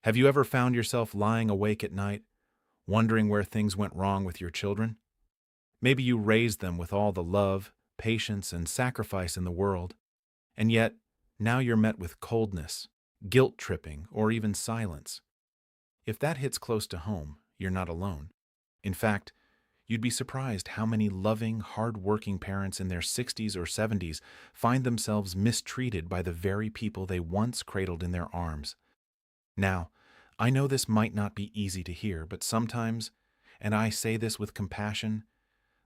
Have you ever found yourself lying awake at night, wondering where things went wrong with your children? Maybe you raised them with all the love, patience, and sacrifice in the world, and yet now you're met with coldness, guilt-tripping, or even silence. If that hits close to home, you're not alone. In fact, you'd be surprised how many loving, hard-working parents in their 60s or 70s find themselves mistreated by the very people they once cradled in their arms. Now, I know this might not be easy to hear, but sometimes, and I say this with compassion,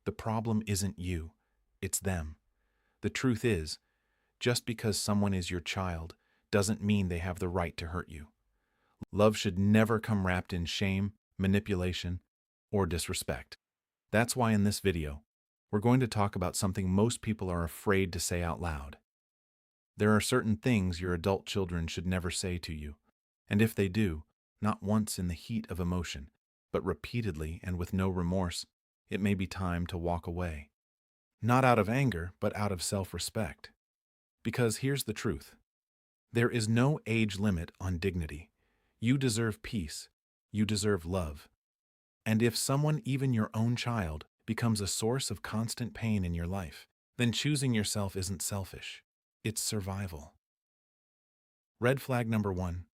the problem isn't you, it's them. The truth is, just because someone is your child doesn't mean they have the right to hurt you. Love should never come wrapped in shame, manipulation, or disrespect. That's why in this video, we're going to talk about something most people are afraid to say out loud. There are certain things your adult children should never say to you, and if they do, not once in the heat of emotion, but repeatedly and with no remorse, it may be time to walk away. Not out of anger, but out of self-respect. Because here's the truth. There is no age limit on dignity. You deserve peace. You deserve love. And if someone, even your own child, becomes a source of constant pain in your life, then choosing yourself isn't selfish. It's survival. Red flag number 1.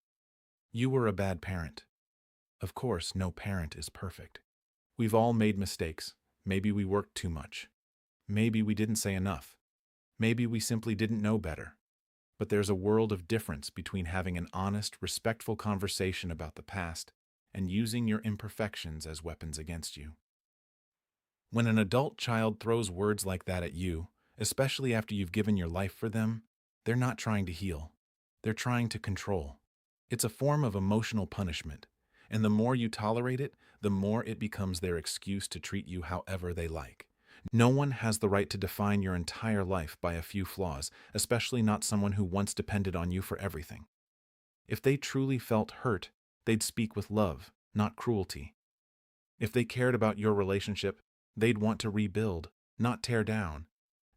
You were a bad parent. Of course, no parent is perfect. We've all made mistakes. Maybe we worked too much. Maybe we didn't say enough. Maybe we simply didn't know better. But there's a world of difference between having an honest, respectful conversation about the past and using your imperfections as weapons against you. When an adult child throws words like that at you, especially after you've given your life for them, they're not trying to heal. They're trying to control. It's a form of emotional punishment, and the more you tolerate it, the more it becomes their excuse to treat you however they like. No one has the right to define your entire life by a few flaws, especially not someone who once depended on you for everything. If they truly felt hurt, they'd speak with love, not cruelty. If they cared about your relationship, they'd want to rebuild, not tear down.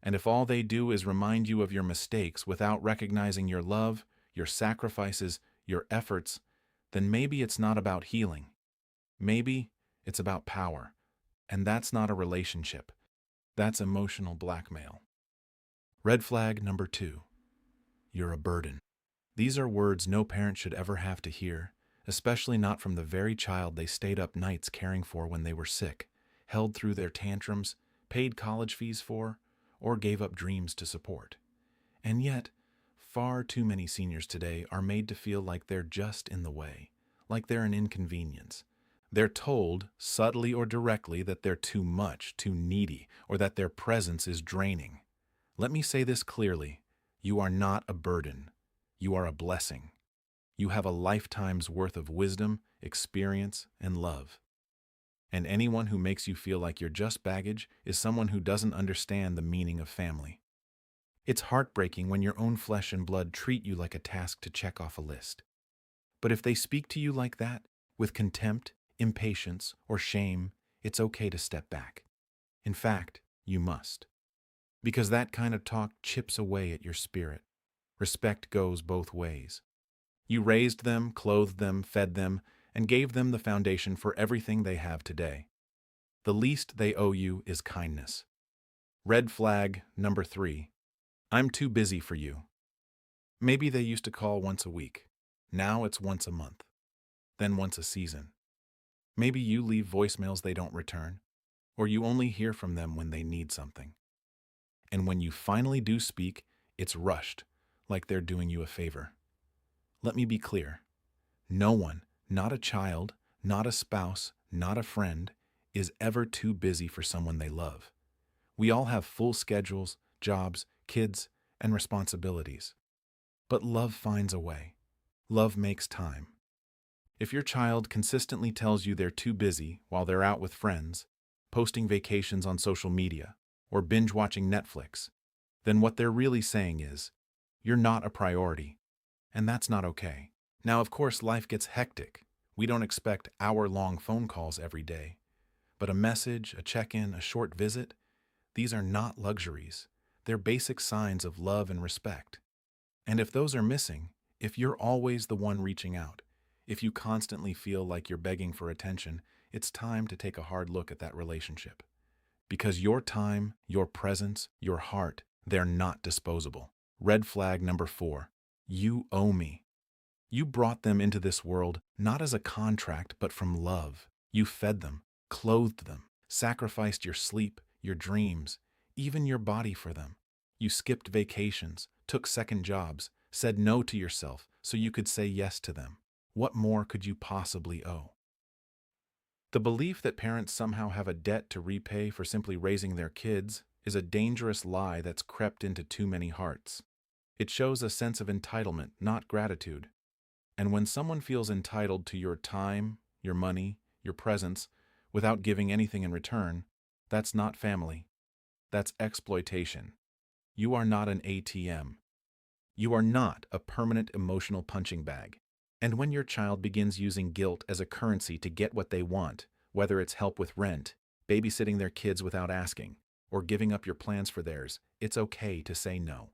And if all they do is remind you of your mistakes without recognizing your love, your sacrifices, your efforts, then maybe it's not about healing. Maybe it's about power. And that's not a relationship. That's emotional blackmail. Red flag number 2. You're a burden. These are words no parent should ever have to hear, especially not from the very child they stayed up nights caring for when they were sick, held through their tantrums, paid college fees for, or gave up dreams to support. And yet, far too many seniors today are made to feel like they're just in the way, like they're an inconvenience. They're told, subtly or directly, that they're too much, too needy, or that their presence is draining. Let me say this clearly. You are not a burden. You are a blessing. You have a lifetime's worth of wisdom, experience, and love. And anyone who makes you feel like you're just baggage is someone who doesn't understand the meaning of family. It's heartbreaking when your own flesh and blood treat you like a task to check off a list. But if they speak to you like that, with contempt, impatience, or shame, it's okay to step back. In fact, you must. Because that kind of talk chips away at your spirit. Respect goes both ways. You raised them, clothed them, fed them, and gave them the foundation for everything they have today. The least they owe you is kindness. Red flag number 3. I'm too busy for you. Maybe they used to call once a week. Now it's once a month. Then once a season. Maybe you leave voicemails they don't return, or you only hear from them when they need something. And when you finally do speak, it's rushed, like they're doing you a favor. Let me be clear. No one, not a child, not a spouse, not a friend, is ever too busy for someone they love. We all have full schedules, jobs, kids, and responsibilities. But love finds a way. Love makes time. If your child consistently tells you they're too busy while they're out with friends, posting vacations on social media, or binge-watching Netflix, then what they're really saying is, you're not a priority, and that's not okay. Now, of course, life gets hectic. We don't expect hour-long phone calls every day. But a message, a check-in, a short visit, these are not luxuries. They're basic signs of love and respect. And if those are missing, if you're always the one reaching out, If you constantly feel like you're begging for attention, it's time to take a hard look at that relationship. Because your time, your presence, your heart, they're not disposable. Red flag number 4. You owe me. You brought them into this world not as a contract, but from love. You fed them, clothed them, sacrificed your sleep, your dreams, even your body for them. You skipped vacations, took second jobs, said no to yourself so you could say yes to them. What more could you possibly owe? The belief that parents somehow have a debt to repay for simply raising their kids is a dangerous lie that's crept into too many hearts. It shows a sense of entitlement, not gratitude. And when someone feels entitled to your time, your money, your presence, without giving anything in return, that's not family. That's exploitation. You are not an ATM. You are not a permanent emotional punching bag. And when your child begins using guilt as a currency to get what they want, whether it's help with rent, babysitting their kids without asking, or giving up your plans for theirs, it's okay to say no.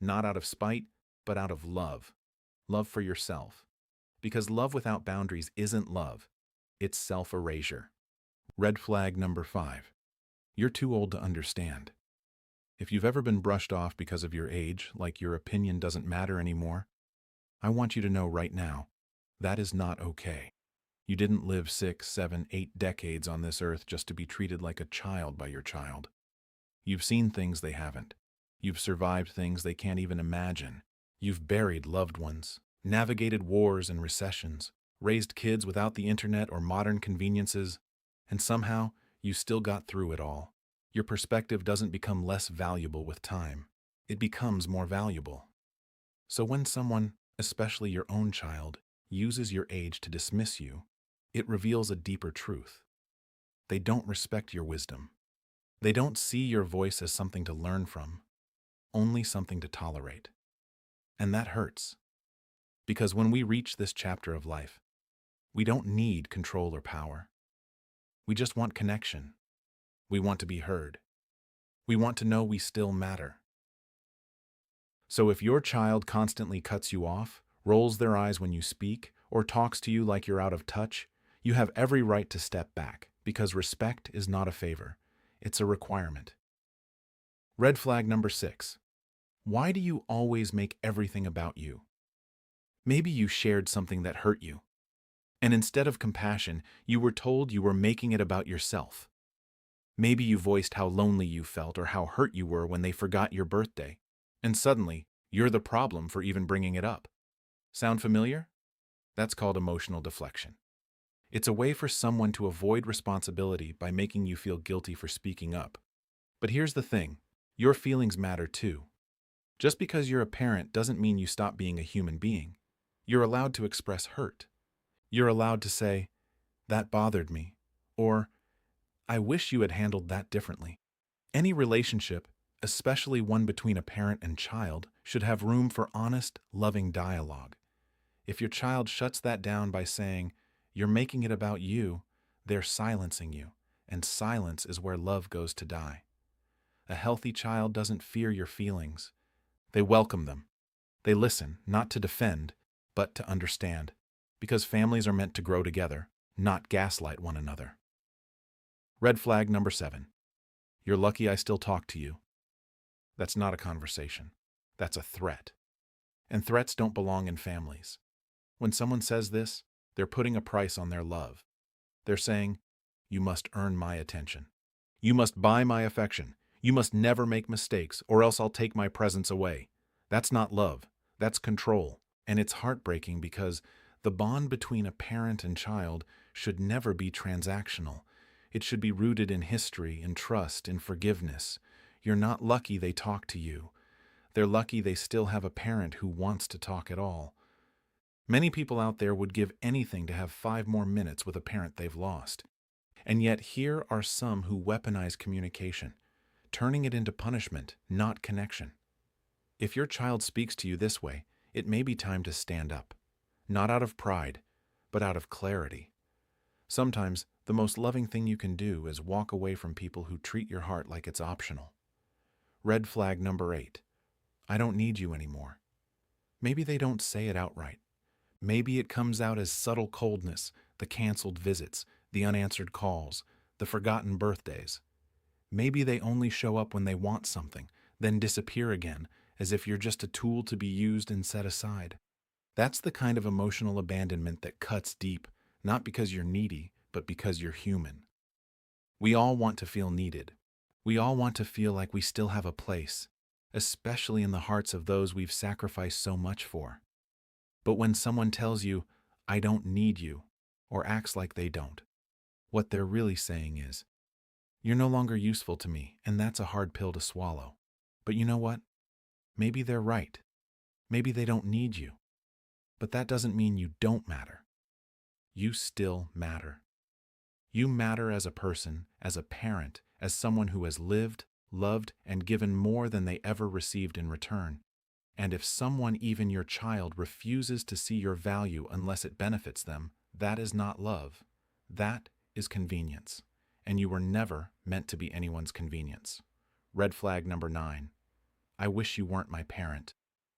Not out of spite, but out of love. Love for yourself. Because love without boundaries isn't love. It's self-erasure. Red flag number 5. You're too old to understand. If you've ever been brushed off because of your age, like your opinion doesn't matter anymore, I want you to know right now, that is not okay. You didn't live 6, 7, 8 decades on this earth just to be treated like a child by your child. You've seen things they haven't. You've survived things they can't even imagine. You've buried loved ones, navigated wars and recessions, raised kids without the internet or modern conveniences, and somehow you still got through it all. Your perspective doesn't become less valuable with time. It becomes more valuable. So when someone, especially your own child, uses your age to dismiss you, it reveals a deeper truth. They don't respect your wisdom. They don't see your voice as something to learn from, only something to tolerate. And that hurts. Because when we reach this chapter of life, we don't need control or power. We just want connection. We want to be heard. We want to know we still matter. So if your child constantly cuts you off, rolls their eyes when you speak, or talks to you like you're out of touch, you have every right to step back, because respect is not a favor. It's a requirement. Red flag number 6. Why do you always make everything about you? Maybe you shared something that hurt you, and instead of compassion, you were told you were making it about yourself. Maybe you voiced how lonely you felt or how hurt you were when they forgot your birthday, and suddenly, you're the problem for even bringing it up. Sound familiar? That's called emotional deflection. It's a way for someone to avoid responsibility by making you feel guilty for speaking up. But here's the thing, your feelings matter too. Just because you're a parent doesn't mean you stop being a human being. You're allowed to express hurt. You're allowed to say, "That bothered me," or "I wish you had handled that differently." Any relationship, especially one between a parent and child, should have room for honest, loving dialogue. If your child shuts that down by saying, "You're making it about you," they're silencing you, and silence is where love goes to die. A healthy child doesn't fear your feelings. They welcome them. They listen, not to defend, but to understand, because families are meant to grow together, not gaslight one another. Red flag number 7. You're lucky I still talk to you. That's not a conversation. That's a threat. And threats don't belong in families. When someone says this, they're putting a price on their love. They're saying, "You must earn my attention. You must buy my affection. You must never make mistakes, or else I'll take my presence away." That's not love. That's control. And it's heartbreaking because the bond between a parent and child should never be transactional. It should be rooted in history, in trust, in forgiveness. You're not lucky they talk to you. They're lucky they still have a parent who wants to talk at all. Many people out there would give anything to have 5 more minutes with a parent they've lost. And yet here are some who weaponize communication, turning it into punishment, not connection. If your child speaks to you this way, it may be time to stand up. Not out of pride, but out of clarity. Sometimes, the most loving thing you can do is walk away from people who treat your heart like it's optional. Red flag number 8. I don't need you anymore. Maybe they don't say it outright. Maybe it comes out as subtle coldness, the canceled visits, the unanswered calls, the forgotten birthdays. Maybe they only show up when they want something, then disappear again, as if you're just a tool to be used and set aside. That's the kind of emotional abandonment that cuts deep, not because you're needy, but because you're human. We all want to feel needed. We all want to feel like we still have a place, especially in the hearts of those we've sacrificed so much for. But when someone tells you, "I don't need you," or acts like they don't, what they're really saying is, "You're no longer useful to me," and that's a hard pill to swallow. But you know what? Maybe they're right. Maybe they don't need you. But that doesn't mean you don't matter. You still matter. You matter as a person, as a parent, as someone who has lived, loved, and given more than they ever received in return. And if someone, even your child, refuses to see your value unless it benefits them, that is not love. That is convenience. And you were never meant to be anyone's convenience. Red flag number 9. I wish you weren't my parent.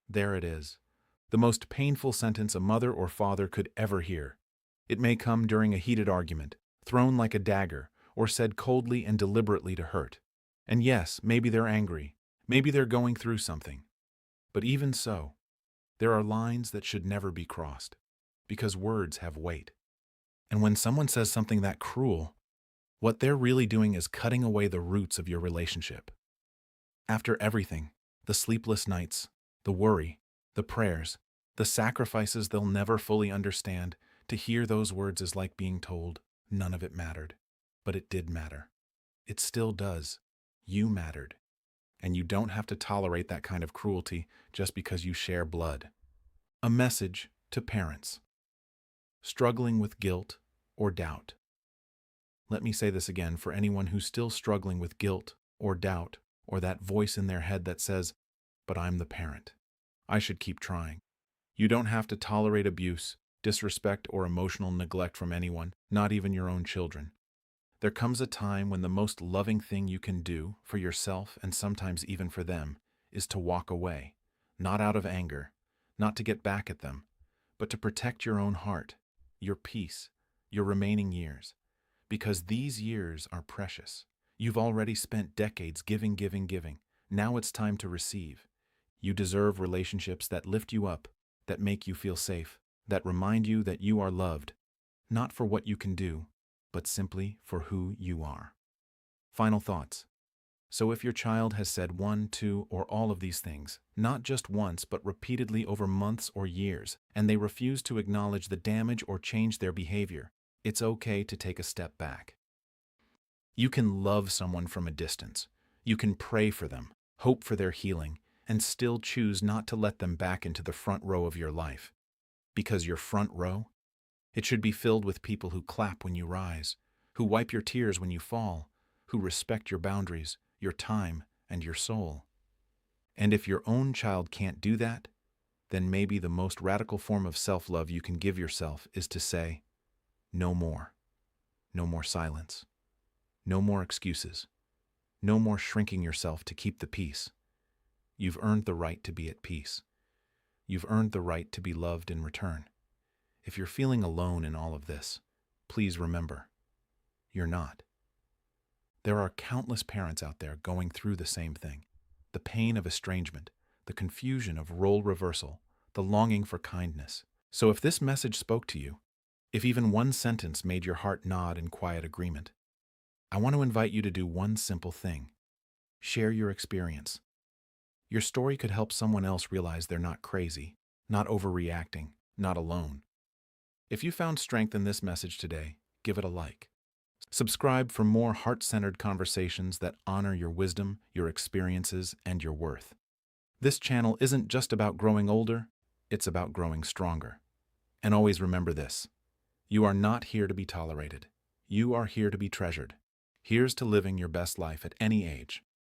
There it is. The most painful sentence a mother or father could ever hear. It may come during a heated argument, thrown like a dagger, or said coldly and deliberately to hurt. And yes, maybe they're angry. Maybe they're going through something. But even so, there are lines that should never be crossed, because words have weight. And when someone says something that cruel, what they're really doing is cutting away the roots of your relationship. After everything, the sleepless nights, the worry, the prayers, the sacrifices they'll never fully understand, to hear those words is like being told none of it mattered. But it did matter. It still does. You mattered. And you don't have to tolerate that kind of cruelty just because you share blood. A message to parents struggling with guilt or doubt. Let me say this again for anyone who's still struggling with guilt or doubt, or that voice in their head that says, "But I'm the parent. I should keep trying." You don't have to tolerate abuse, disrespect, or emotional neglect from anyone, not even your own children. There comes a time when the most loving thing you can do for yourself, and sometimes even for them, is to walk away, not out of anger, not to get back at them, but to protect your own heart, your peace, your remaining years. Because these years are precious. You've already spent decades giving, giving, giving. Now it's time to receive. You deserve relationships that lift you up, that make you feel safe, that remind you that you are loved, not for what you can do, but simply for who you are. Final thoughts. So if your child has said one, two, or all of these things, not just once but repeatedly over months or years, and they refuse to acknowledge the damage or change their behavior, it's okay to take a step back. You can love someone from a distance. You can pray for them, hope for their healing, and still choose not to let them back into the front row of your life. Because your front row, it should be filled with people who clap when you rise, who wipe your tears when you fall, who respect your boundaries, your time, and your soul. And if your own child can't do that, then maybe the most radical form of self-love you can give yourself is to say, no more. No more silence. No more excuses. No more shrinking yourself to keep the peace. You've earned the right to be at peace. You've earned the right to be loved in return. If you're feeling alone in all of this, please remember, you're not. There are countless parents out there going through the same thing. The pain of estrangement, the confusion of role reversal, the longing for kindness. So if this message spoke to you, if even one sentence made your heart nod in quiet agreement, I want to invite you to do one simple thing. Share your experience. Your story could help someone else realize they're not crazy, not overreacting, not alone. If you found strength in this message today, give it a like. Subscribe for more heart-centered conversations that honor your wisdom, your experiences, and your worth. This channel isn't just about growing older, it's about growing stronger. And always remember this. You are not here to be tolerated. You are here to be treasured. Here's to living your best life at any age.